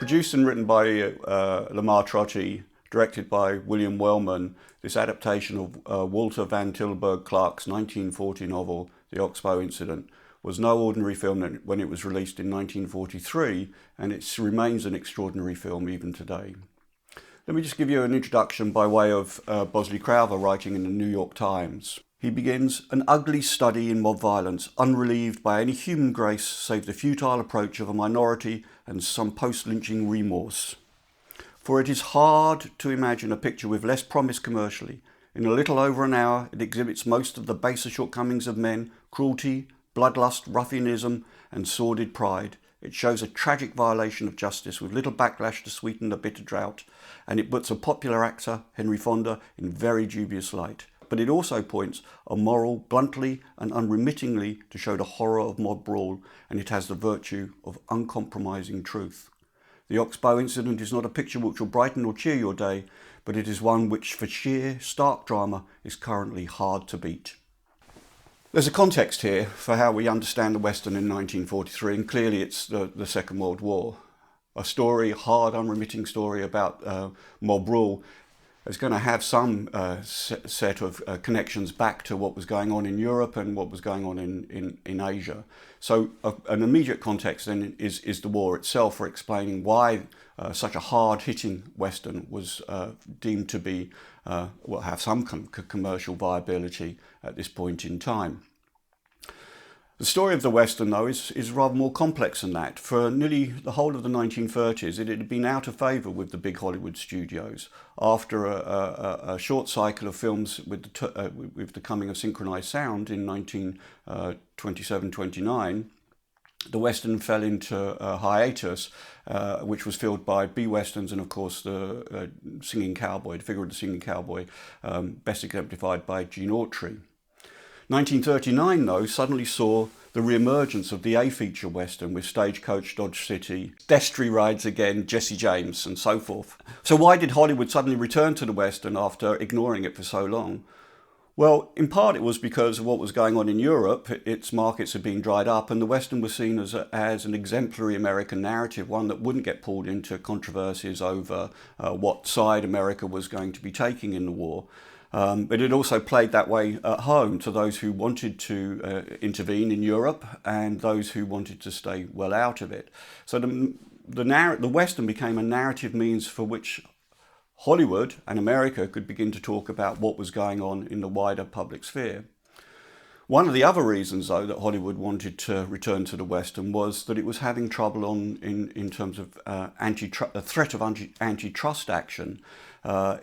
Produced and written by Lamar Trotti, directed by William Wellman, this adaptation of Walter Van Tilburg Clark's 1940 novel, The Oxbow Incident, was no ordinary film when it was released in 1943, and it remains an extraordinary film even today. Let me just give you an introduction by way of Bosley Crowther writing in the New York Times. He begins, "An ugly study in mob violence, unrelieved by any human grace save the futile approach of a minority and some post-lynching remorse. For it is hard to imagine a picture with less promise commercially. In a little over an hour, it exhibits most of the baser shortcomings of men, cruelty, bloodlust, ruffianism, and sordid pride. It shows a tragic violation of justice with little backlash to sweeten the bitter drought, and it puts a popular actor, Henry Fonda, in very dubious light. But it also points a moral bluntly and unremittingly to show the horror of mob brawl, and it has the virtue of uncompromising truth. The Oxbow Incident is not a picture which will brighten or cheer your day, but it is one which, for sheer, stark drama, is currently hard to beat." There's a context here for how we understand the Western in 1943, and clearly it's the Second World War. A story, a hard, unremitting story about mob rule is going to have some set of connections back to what was going on in Europe and what was going on in Asia. So an immediate context then is the war itself, for explaining why such a hard-hitting Western was deemed to be, have some commercial viability at this point in time. The story of the Western, though, is rather more complex than that. For nearly the whole of the 1930s, it had been out of favour with the big Hollywood studios. After a short cycle of films with the coming of synchronised sound in 1927-29, the Western fell into a hiatus, which was filled by B-Westerns and, of course, the singing cowboy, the figure of the singing cowboy, best exemplified by Gene Autry. 1939, though, suddenly saw the re-emergence of the A-feature Western with Stagecoach, Dodge City, Destry Rides Again, Jesse James, and so forth. So why did Hollywood suddenly return to the Western after ignoring it for so long? Well, in part it was because of what was going on in Europe. Its markets had been dried up, and the Western was seen as an exemplary American narrative, one that wouldn't get pulled into controversies over what side America was going to be taking in the war. But it also played that way at home to those who wanted to intervene in Europe and those who wanted to stay well out of it. So the Western became a narrative means for which Hollywood and America could begin to talk about what was going on in the wider public sphere. One of the other reasons, though, that Hollywood wanted to return to the Western was that it was having trouble in terms of a threat of antitrust action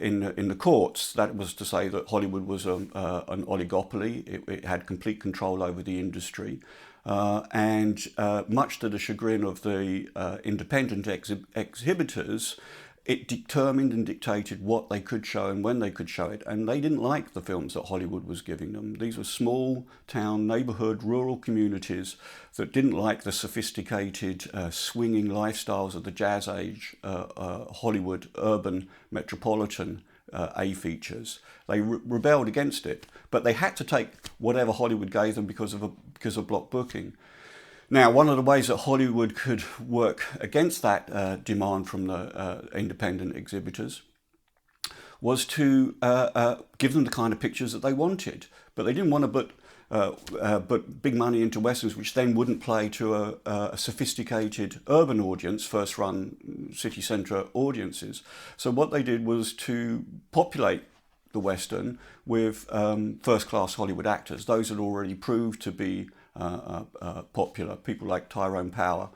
in the courts. That was to say that Hollywood was an oligopoly. It had complete control over the industry. And much to the chagrin of the independent exhibitors, it determined and dictated what they could show and when they could show it. And they didn't like the films that Hollywood was giving them. These were small town, neighborhood, rural communities that didn't like the sophisticated, swinging lifestyles of the jazz age, Hollywood, urban, metropolitan A-features. They rebelled against it, but they had to take whatever Hollywood gave them because of block booking. Now, one of the ways that Hollywood could work against that demand from the independent exhibitors was to give them the kind of pictures that they wanted. But they didn't want to put big money into Westerns, which then wouldn't play to a sophisticated urban audience, first-run city centre audiences. So what they did was to populate the Western with first-class Hollywood actors, those that already proved to be popular, people like Tyrone Power,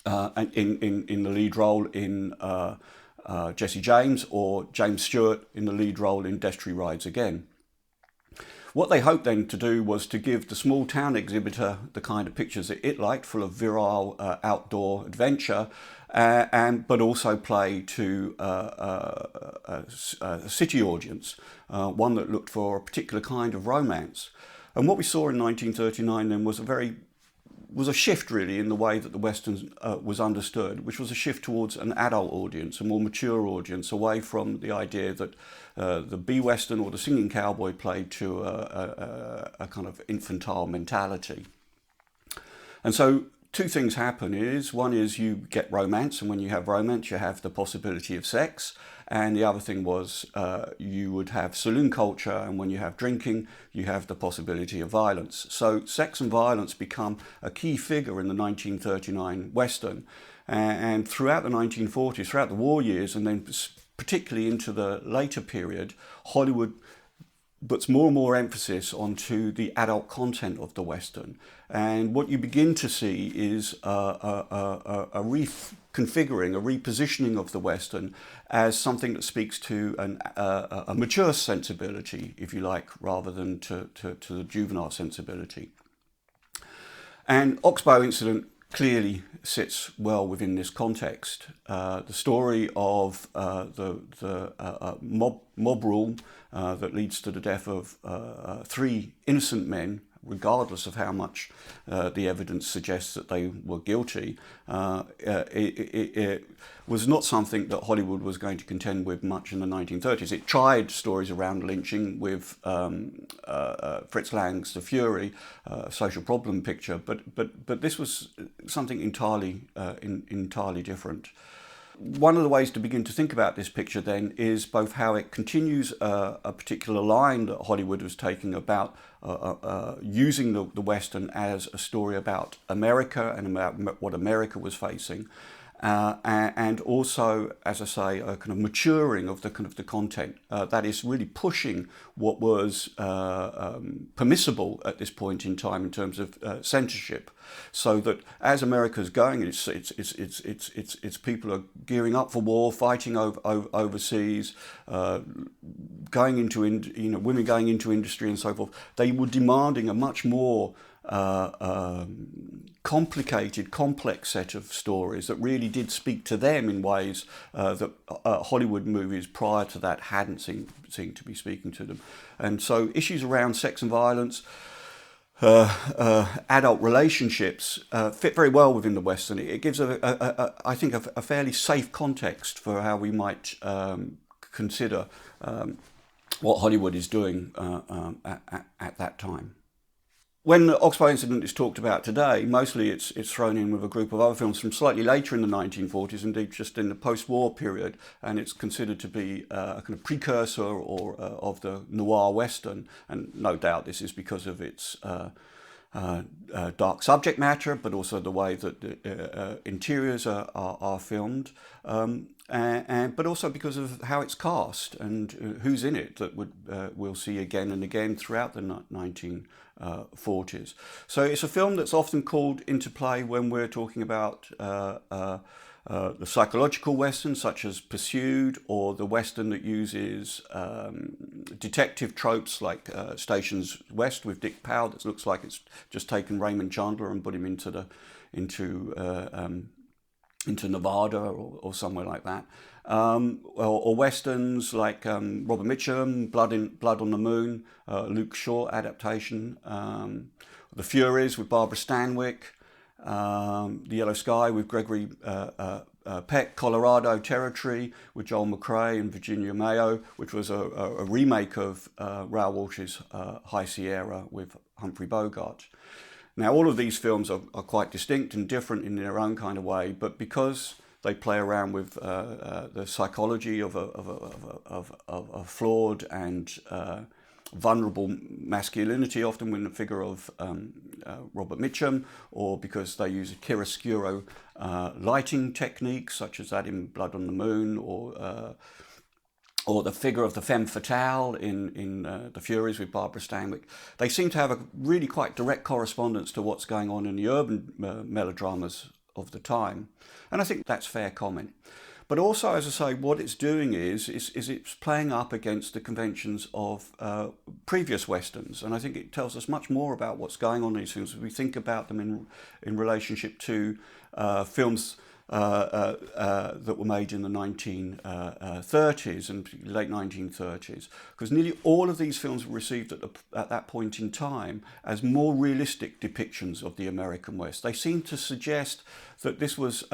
and in the lead role in Jesse James, or James Stewart in the lead role in Destry Rides Again. What they hoped then to do was to give the small town exhibitor the kind of pictures that it liked, full of virile outdoor adventure, but also play to a city audience, one that looked for a particular kind of romance. And what we saw in 1939 then was a shift really in the way that the Western was understood, which was a shift towards an adult audience, a more mature audience, away from the idea that the B-Western or the singing cowboy played to a kind of infantile mentality. And so two things happen. One is you get romance, and when you have romance, you have the possibility of sex. And the other thing was you would have saloon culture, and when you have drinking, you have the possibility of violence. So sex and violence become a key figure in the 1939 Western. And throughout the 1940s, throughout the war years, and then particularly into the later period, Hollywood puts more and more emphasis onto the adult content of the Western. And what you begin to see is a reconfiguring, a repositioning of the Western as something that speaks to a mature sensibility, if you like, rather than to the juvenile sensibility. And Oxbow Incident clearly sits well within this context. The story of the mob rule that leads to the death of 3 innocent men, regardless of how much the evidence suggests that they were guilty, it was not something that Hollywood was going to contend with much in the 1930s. It tried stories around lynching with Fritz Lang's The Fury, social problem picture, but this was something entirely different. One of the ways to begin to think about this picture then is both how it continues a particular line that Hollywood was taking about using the Western as a story about America and about what America was facing, and also, as I say, a kind of maturing of the content that is really pushing what was permissible at this point in time in terms of censorship. So that as America's going, it's people are gearing up for war, fighting overseas, going into women going into industry and so forth. They were demanding a much more complicated, complex set of stories that really did speak to them in ways that Hollywood movies prior to that hadn't seemed to be speaking to them. And so issues around sex and violence, adult relationships fit very well within the Western. It gives, I think, a fairly safe context for how we might consider what Hollywood is doing at that time. When the Oxbow Incident is talked about today, mostly it's thrown in with a group of other films from slightly later in the 1940s, indeed just in the post-war period, and it's considered to be a kind of precursor of the noir Western, and no doubt this is because of its dark subject matter, but also the way that the interiors are filmed, but also because of how it's cast and who's in it that we'll see again and again throughout the 1940s. So it's a film that's often called into play when we're talking about the psychological Western, such as Pursued, or the Western that uses detective tropes like Stations West with Dick Powell, that looks like it's just taken Raymond Chandler and put him into Nevada or somewhere like that. Or Westerns like Robert Mitchum, Blood on the Moon, Luke Shaw adaptation, The Furies with Barbara Stanwyck, The Yellow Sky with Gregory Peck, Colorado Territory with Joel McCrea and Virginia Mayo, which was a remake of Raoul Walsh's High Sierra with Humphrey Bogart. Now, all of these films are quite distinct and different in their own kind of way, but because they play around with the psychology of a flawed and vulnerable masculinity, often in the figure of Robert Mitchum, or because they use chiaroscuro lighting techniques, such as that in Blood on the Moon, or the figure of the femme fatale in The Furies with Barbara Stanwyck. They seem to have a really quite direct correspondence to what's going on in the urban melodramas of the time. And I think that's fair comment. But also, as I say, what it's doing is it's playing up against the conventions of previous Westerns. And I think it tells us much more about what's going on in these films. We think about them in relationship to films that were made in the 1930s and late 1930s, because nearly all of these films were received at that point in time as more realistic depictions of the American West. They seemed to suggest that this was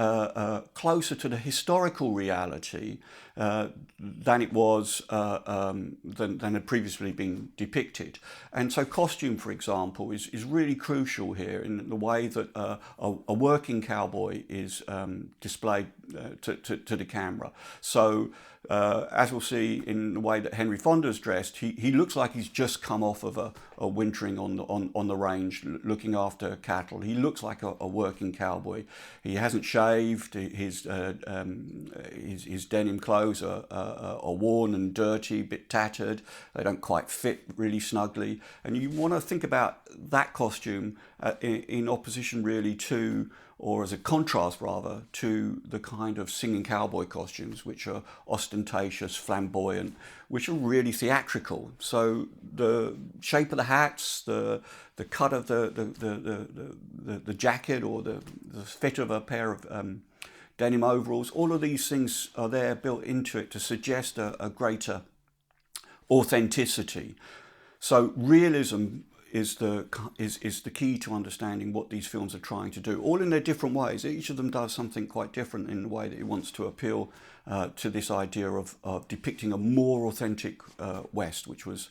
closer to the historical reality than it was than had previously been depicted. And so costume, for example, is really crucial here in the way that a working cowboy is displayed to the camera. So as we'll see in the way that Henry Fonda's dressed, he looks like he's just come off of a wintering on the range, looking after cattle. He looks like a working cowboy. He hasn't shaved. His denim clothes are worn and dirty, a bit tattered. They don't quite fit really snugly. And you want to think about that costume in opposition really to, or as a contrast rather, to the kind of singing cowboy costumes, which are ostentatious, flamboyant, which are really theatrical. So the shape of the hats, the cut of the jacket, or the fit of a pair of denim overalls, all of these things are there built into it to suggest a greater authenticity. So realism is the key to understanding what these films are trying to do, all in their different ways. Each of them does something quite different in the way that it wants to appeal to this idea of depicting a more authentic West, which was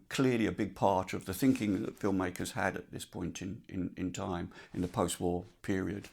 clearly a big part of the thinking that filmmakers had at this point in time, in the post-war period.